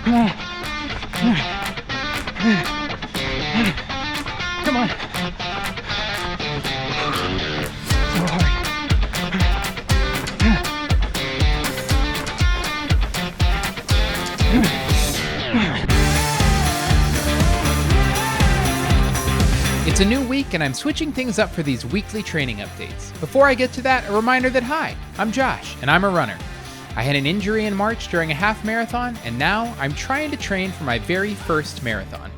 Come on. So hard. It's a new week and I'm switching things up for these weekly training updates. Before I get to that, a reminder that hi, I'm Josh and I'm a runner. I had an injury in March during a half marathon and now I'm trying to train for my very first marathon.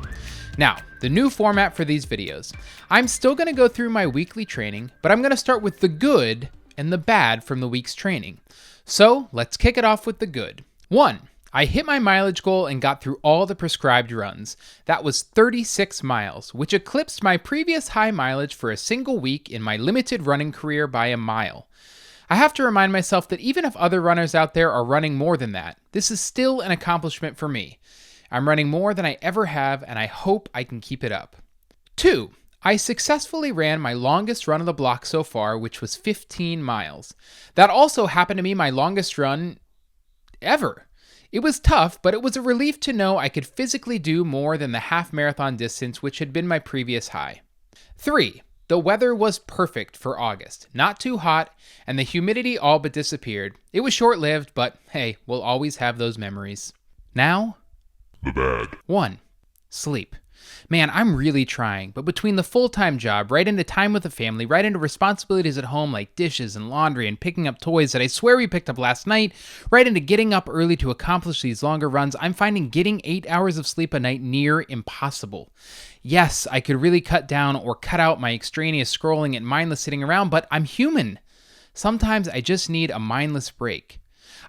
Now, the new format for these videos. I'm still going to go through my weekly training, but I'm going to start with the good and the bad from the week's training. So let's kick it off with the good. 1. I hit my mileage goal and got through all the prescribed runs. That was 36 miles, which eclipsed my previous high mileage for a single week in my limited running career by a mile. I have to remind myself that even if other runners out there are running more than that, this is still an accomplishment for me. I'm running more than I ever have, and I hope I can keep it up. 2. I successfully ran my longest run of the block so far, which was 15 miles. That also happened to be my longest run ever. It was tough, but it was a relief to know I could physically do more than the half marathon distance, which had been my previous high. 3. The weather was perfect for August. Not too hot, and the humidity all but disappeared. It was short-lived, but hey, we'll always have those memories. Now, the bad. 1. Sleep. Man, I'm really trying, but between the full-time job, right into time with the family, right into responsibilities at home like dishes and laundry and picking up toys that I swear we picked up last night, right into getting up early to accomplish these longer runs, I'm finding getting 8 hours of sleep a night near impossible. Yes, I could really cut down or cut out my extraneous scrolling and mindless sitting around, but I'm human. Sometimes I just need a mindless break.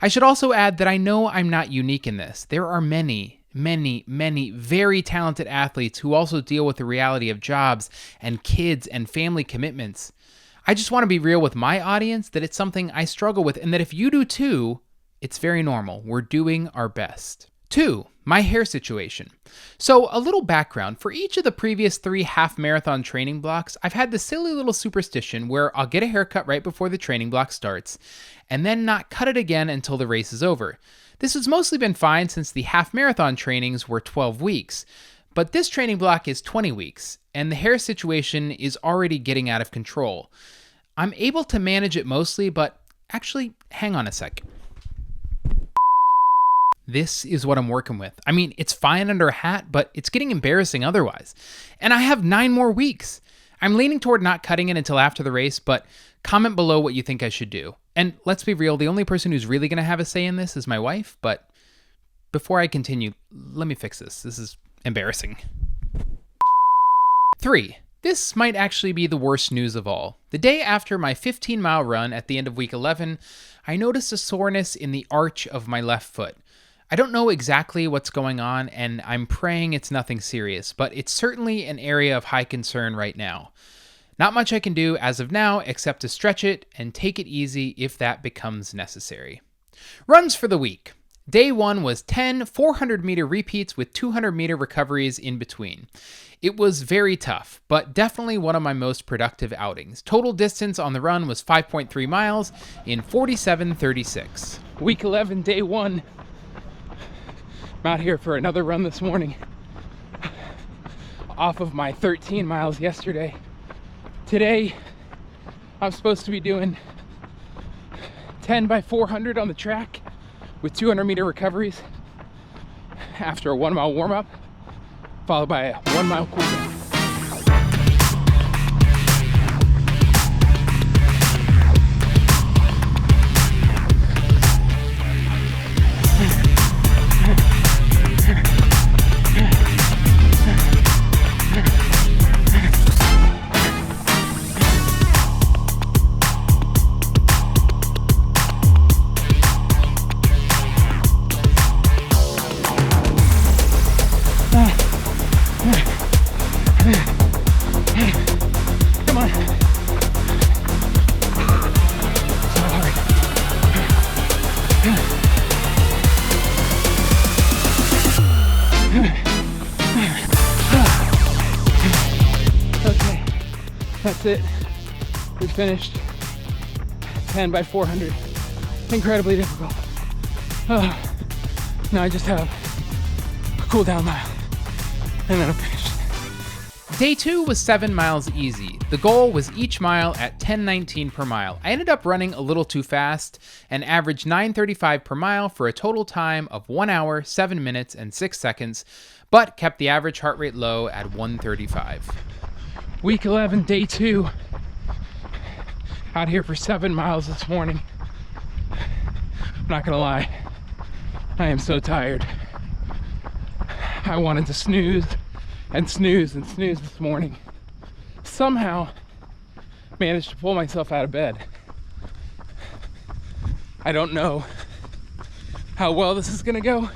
I should also add that I know I'm not unique in this. There are many very talented athletes who also deal with the reality of jobs and kids and family commitments. I just want to be real with my audience that it's something I struggle with and that if you do too, it's very normal. We're doing our best. 2. My hair situation. So a little background. For each of the previous 3 half marathon training blocks, I've had the silly little superstition where I'll get a haircut right before the training block starts and then not cut it again until the race is over. This has mostly been fine since the half marathon trainings were 12 weeks, but this training block is 20 weeks, and the hair situation is already getting out of control. I'm able to manage it mostly, but actually, hang on a second. This is what I'm working with. I mean, it's fine under a hat, but it's getting embarrassing otherwise. And I have 9 more weeks. I'm leaning toward not cutting it until after the race, but comment below what you think I should do. And let's be real, the only person who's really going to have a say in this is my wife, but before I continue, let me fix this. This is embarrassing. 3. This might actually be the worst news of all. The day after my 15-mile run at the end of week 11, I noticed a soreness in the arch of my left foot. I don't know exactly what's going on, and I'm praying it's nothing serious, but it's certainly an area of high concern right now. Not much I can do as of now except to stretch it and take it easy if that becomes necessary. Runs for the week. Day 1 was 10 400-meter repeats with 200-meter recoveries in between. It was very tough, but definitely one of my most productive outings. Total distance on the run was 5.3 miles in 47:36. Week 11, day 1. I'm out here for another run this morning. Off of my 13 miles yesterday. Today, I'm supposed to be doing 10 by 400 on the track with 200-meter recoveries after a 1-mile warm-up, followed by a 1-mile cooldown. Come on. So hard. Okay, that's it. We finished 10 by 400. Incredibly difficult. Now I just have cool down mile, and then I'm finished. Day 2 was 7 miles easy. The goal was each mile at 10:19 per mile. I ended up running a little too fast and averaged 9:35 per mile for a total time of 1 hour, 7 minutes, and 6 seconds, but kept the average heart rate low at 135. Week 11, day 2. Out here for 7 miles this morning. I'm not gonna lie, I am so tired. I wanted to snooze and snooze and snooze this morning. Somehow managed to pull myself out of bed. I don't know how well this is gonna go,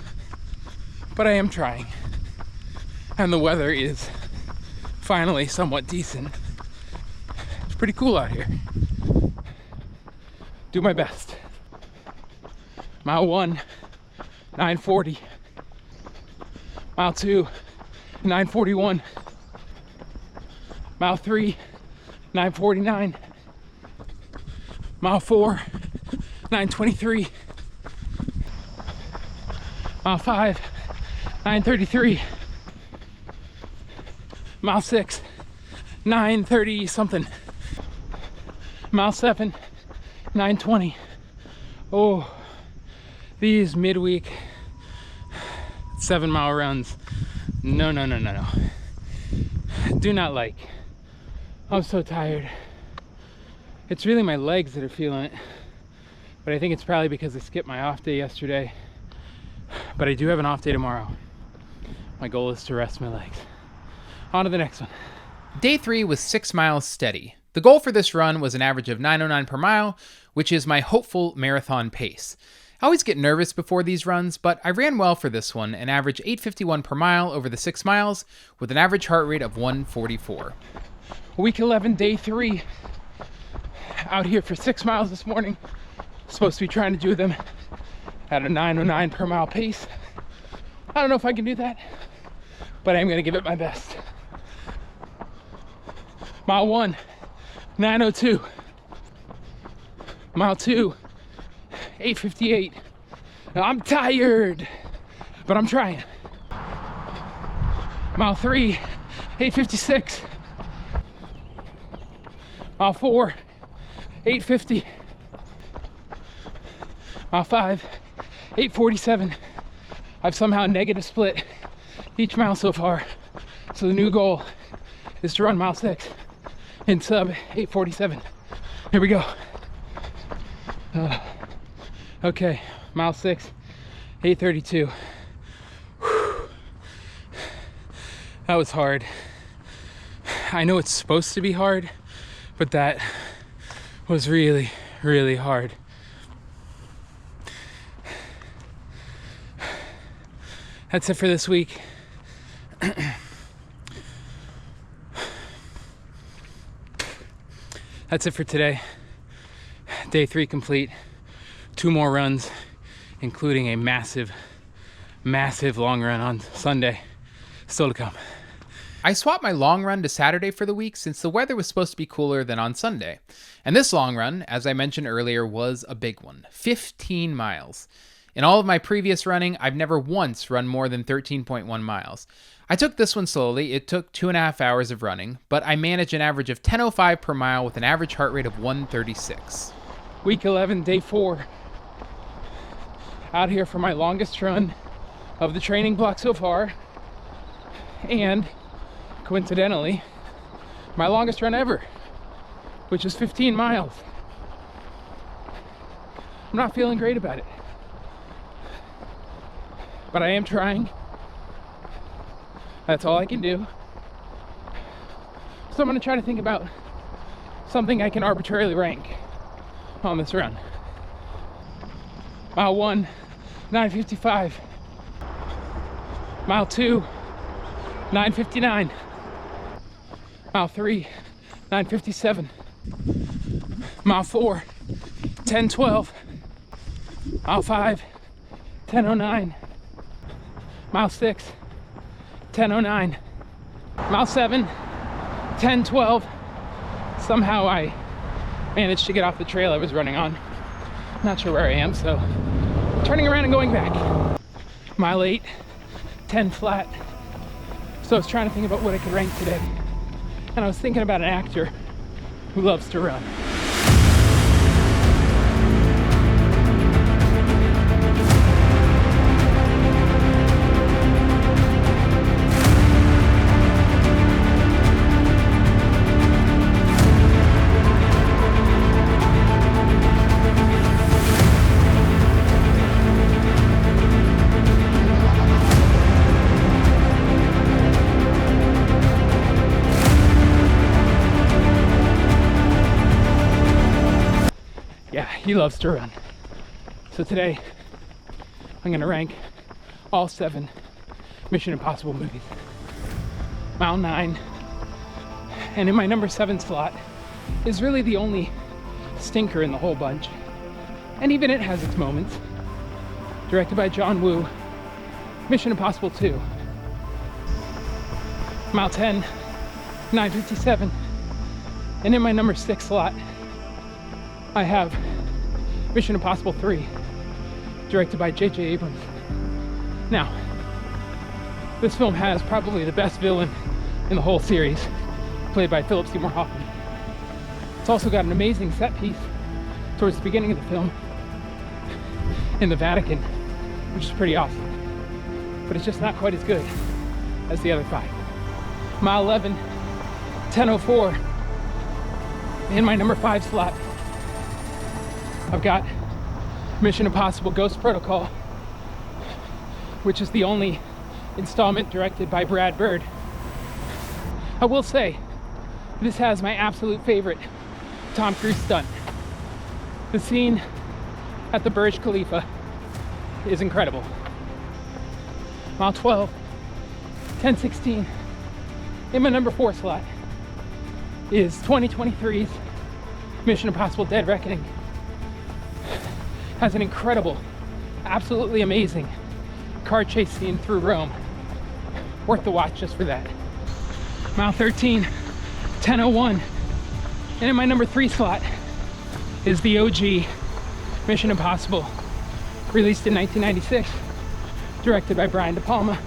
but I am trying. And the weather is finally somewhat decent. It's pretty cool out here. Do my best. Mile 1, 9:40. Mile 2, 9:41. Mile 3, 9:49. Mile 4, 9:23. Mile 5, 9:33. Mile 6, 9:30 something. Mile 7, 9:20. Oh, these midweek 7-mile runs. No. Do not like. I'm so tired. It's really my legs that are feeling it. But I think it's probably because I skipped my off day yesterday. But I do have an off day tomorrow. My goal is to rest my legs. On to the next one. Day 3 was 6 miles steady. The goal for this run was an average of 9:09 per mile, which is my hopeful marathon pace. I always get nervous before these runs, but I ran well for this one and averaged 8:51 per mile over the 6 miles with an average heart rate of 144. Week 11, day 3. Out here for 6 miles this morning. Supposed to be trying to do them at a 9:09 per mile pace. I don't know if I can do that, but I'm going to give it my best. Mile 1, 9:02. Mile 2, 8:58. I'm tired, but I'm trying. Mile 3, 8:56. Mile 4, 8:50. Mile 5, 8:47. I've somehow negative split each mile so far. So the new goal is to run mile 6 in sub 8:47. Here we go. Okay, mile 6, 8:32. Whew. That was hard. I know it's supposed to be hard, but that was really, really hard. That's it for this week. That's it for today. Day 3 complete. 2 more runs, including a massive long run on Sunday. Still to come. I swapped my long run to Saturday for the week since the weather was supposed to be cooler than on Sunday. And this long run, as I mentioned earlier, was a big one. 15 miles. In all of my previous running, I've never once run more than 13.1 miles. I took this one slowly. It took 2.5 hours of running, but I managed an average of 10:05 per mile with an average heart rate of 136. Week 11, day 4. Out here for my longest run of the training block so far. And coincidentally, my longest run ever, which is 15 miles. I'm not feeling great about it, but I am trying. That's all I can do. So I'm going to try to think about something I can arbitrarily rank on this run. Mile 1, 9:55. Mile 2, 9:59. Mile 3, 9:57. Mile 4, 10:12. Mile 5, 10:09. Mile 6, 10:09. Mile 7, 10:12. Somehow I managed to get off the trail I was running on. Not sure where I am, so turning around and going back. Mile 8, 10 flat. So I was trying to think about what I could rank today. And I was thinking about an actor who loves to run. Yeah, he loves to run. So today, I'm gonna rank all 7 Mission Impossible movies. Mile 9, and in my number 7 slot is really the only stinker in the whole bunch. And even it has its moments. Directed by John Woo, Mission Impossible 2. Mile 10, 9:57. And in my number 6 slot, I have Mission Impossible 3, directed by J.J. Abrams. Now, this film has probably the best villain in the whole series, played by Philip Seymour Hoffman. It's also got an amazing set piece towards the beginning of the film in the Vatican, which is pretty awesome. But it's just not quite as good as the other 5. Mile 11, 10:04. In my number 5 slot, I've got Mission Impossible Ghost Protocol, which is the only installment directed by Brad Bird. I will say, this has my absolute favorite Tom Cruise stunt. The scene at the Burj Khalifa is incredible. Mile 12, 10:16. In my number 4 slot is 2023's Mission Impossible Dead Reckoning. Has an incredible, absolutely amazing car chase scene through Rome. Worth the watch just for that. Mile 13, 10:01. And in my number 3 slot is the OG Mission Impossible, released in 1996, directed by Brian De Palma.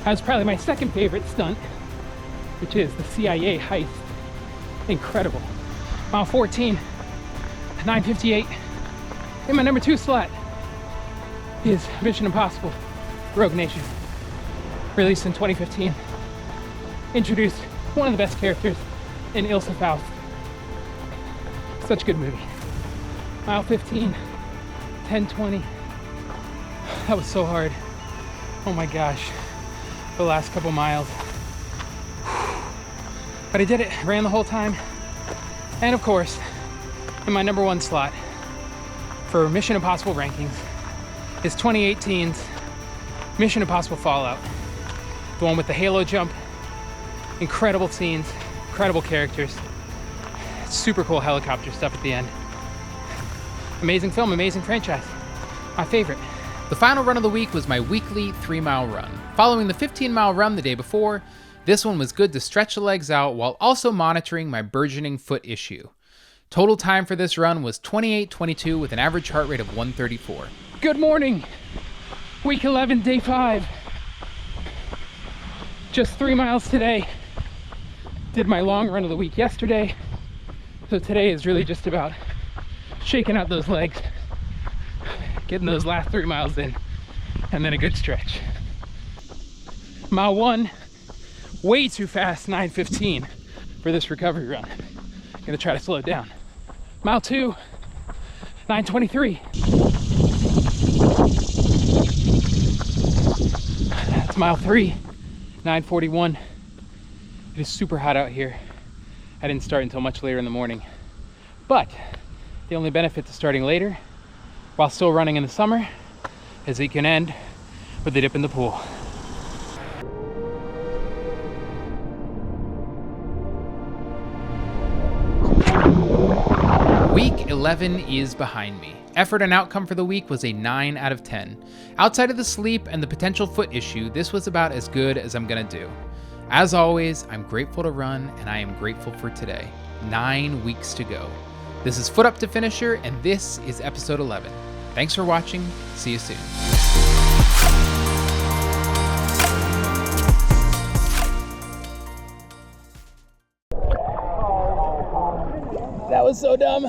Has probably my second favorite stunt, which is the CIA heist. Incredible. Mile 14, 9:58. In my number 2 slot is Mission Impossible Rogue Nation, released in 2015. Introduced one of the best characters in Ilsa Faust. Such a good movie. Mile 15, 10:20. That was so hard. Oh my gosh. The last couple miles. But I did it, ran the whole time. And of course, in my number 1 slot for Mission Impossible rankings is 2018's Mission Impossible Fallout. The one with the halo jump, incredible scenes, incredible characters, super cool helicopter stuff at the end. Amazing film, amazing franchise. My favorite. The final run of the week was my weekly 3-mile run. Following the 15-mile run the day before, this one was good to stretch the legs out while also monitoring my burgeoning foot issue. Total time for this run was 28:22 with an average heart rate of 134. Good morning. Week 11, day 5. Just 3 miles today. Did my long run of the week yesterday. So today is really just about shaking out those legs, getting those last 3 miles in, and then a good stretch. Mile 1, way too fast, 9:15 for this recovery run. I'm gonna try to slow it down. Mile 2, 9:23. That's mile 3, 9:41. It is super hot out here. I didn't start until much later in the morning. But the only benefit to starting later, while still running in the summer, is it can end with a dip in the pool. Week 11 is behind me. Effort and outcome for the week was a 9 out of 10. Outside of the sleep and the potential foot issue, this was about as good as I'm gonna do. As always, I'm grateful to run, and I am grateful for today. 9 weeks to go. This is Foot Up to Finisher, and this is episode 11. Thanks for watching. See you soon. That was so dumb.